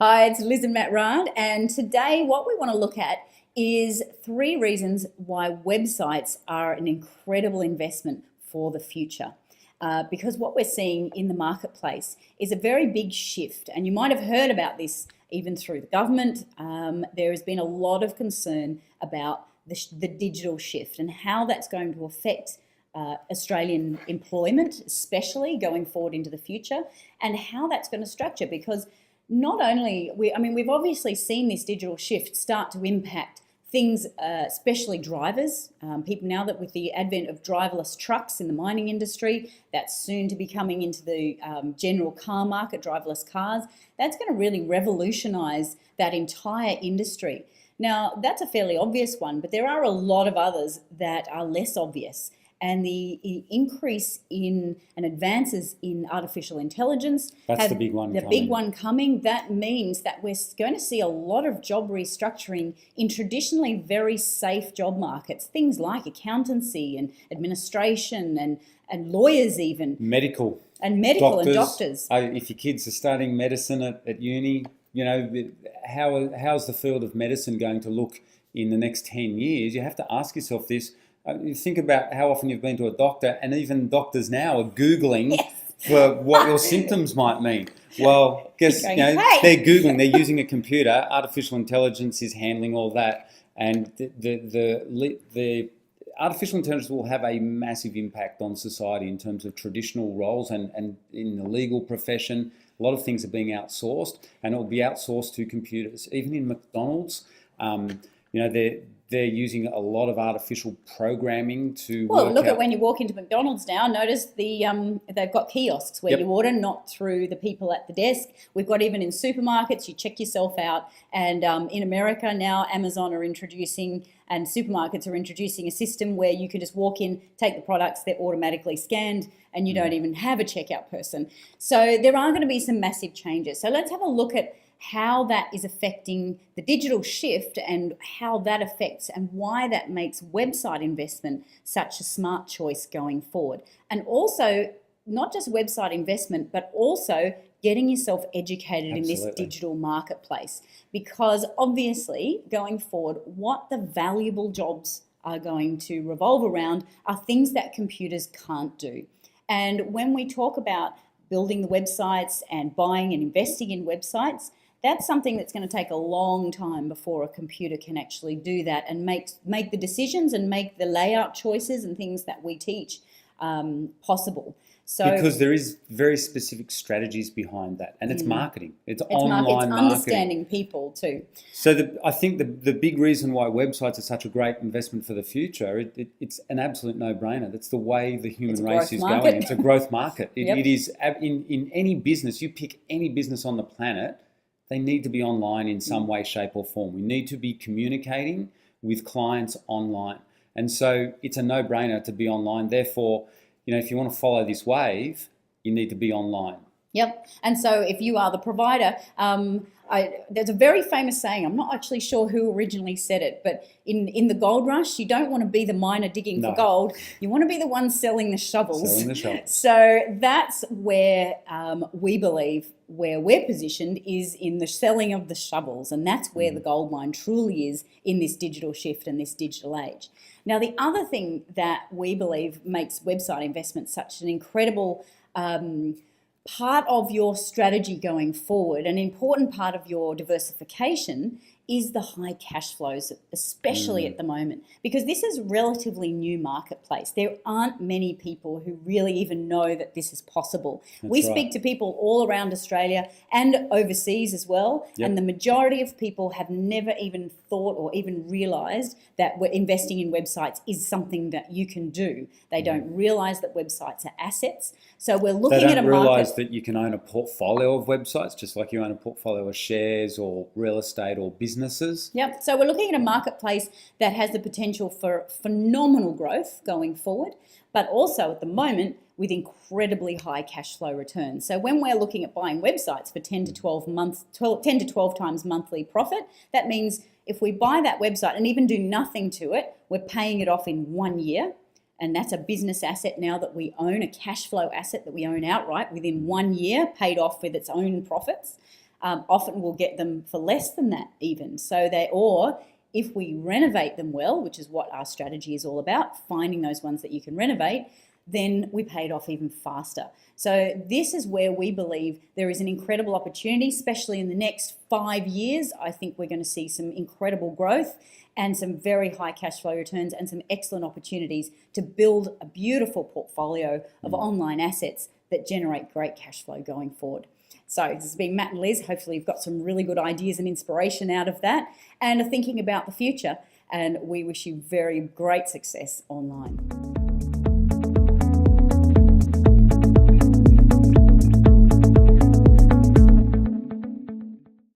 Hi, it's Liz and Matt Rand, and today what we want to look at is 3 reasons why websites are an incredible investment for the future. Because what we're seeing in the marketplace is a very big shift, and you might have heard about this even through the government. There has been a lot of concern about the digital shift and how that's going to affect Australian employment, especially going forward into the future, and how that's going to structure. Because not only we've obviously seen this digital shift start to impact things, especially drivers. People now that with the advent of driverless trucks in the mining industry, that's soon to be coming into the general car market, driverless cars. That's going to really revolutionise that entire industry. Now, that's a fairly obvious one, but there are a lot of others that are less obvious. And the increase in and advances in artificial intelligence. That's the big one. The big one coming. That means that we're going to see a lot of job restructuring in traditionally very safe job markets. Things like accountancy and administration and lawyers even. Medical. And doctors. If your kids are studying medicine at uni, how's the field of medicine going to look in the next 10 years? You have to ask yourself this. You think about how often you've been to a doctor, and even doctors now are Googling for what your symptoms might mean. Well, guess they're Googling, they're using a computer. Artificial intelligence is handling all that, and the artificial intelligence will have a massive impact on society in terms of traditional roles and in the legal profession. A lot of things are being outsourced, and it will be outsourced to computers. Even in McDonald's, they're using a lot of artificial programming to look at when you walk into McDonald's now, notice they've got kiosks where you order, not through the people at the desk. We've got even in supermarkets, you check yourself out. And in America now, Amazon are introducing and supermarkets are introducing a system where you can just walk in, take the products, they're automatically scanned, and you don't even have a checkout person. So there are going to be some massive changes. So let's have a look at how that is affecting the digital shift and how that affects and why that makes website investment such a smart choice going forward. And also, not just website investment, but also getting yourself educated in this digital marketplace. Because obviously, going forward, what the valuable jobs are going to revolve around are things that computers can't do. And when we talk about building the websites and buying and investing in websites, that's something that's going to take a long time before a computer can actually do that and make the decisions and make the layout choices and things that we teach possible. So because there is very specific strategies behind that, and it's marketing. It's online marketing. It's understanding people too. So I think the big reason why websites are such a great investment for the future, it's an absolute no-brainer. That's the way the human race is going. It's a growth market. It is in any business. You pick any business on the planet, they need to be online in some way, shape or form. We need to be communicating with clients online. And so it's a no-brainer to be online. Therefore, if you want to follow this wave, you need to be online. Yep. And so if you are the provider, there's a very famous saying, I'm not actually sure who originally said it, but in the gold rush, you don't want to be the miner digging for gold. You want to be the one selling the shovels. So that's where we believe where we're positioned is in the selling of the shovels. And that's where the gold mine truly is in this digital shift and this digital age. Now, the other thing that we believe makes website investment such an incredible part of your strategy going forward, an important part of your diversification, is the high cash flows, especially at the moment, because this is a relatively new marketplace. There aren't many people who really even know that this is possible. We speak to people all around Australia and overseas as well, and the majority of people have never even thought or even realised that we're investing in websites is something that you can do. They don't realise that websites are assets. So we're looking at a market. They don't realise that you can own a portfolio of websites, just like you own a portfolio of shares or real estate or businesses. Yep. So we're looking at a marketplace that has the potential for phenomenal growth going forward, but also at the moment with incredibly high cash flow returns. So when we're looking at buying websites for 10 to 12 times monthly profit, that means if we buy that website and even do nothing to it, we're paying it off in 1 year. And that's a business asset now that we own, a cash flow asset that we own outright within 1 year, paid off with its own profits. often we'll get them for less than that even. Or if we renovate them well, which is what our strategy is all about, finding those ones that you can renovate, then we pay it off even faster. So this is where we believe there is an incredible opportunity, especially in the next 5 years. I think we're going to see some incredible growth and some very high cash flow returns and some excellent opportunities to build a beautiful portfolio of online assets that generate great cash flow going forward. So this has been Matt and Liz. Hopefully you've got some really good ideas and inspiration out of that and are thinking about the future. And we wish you very great success online.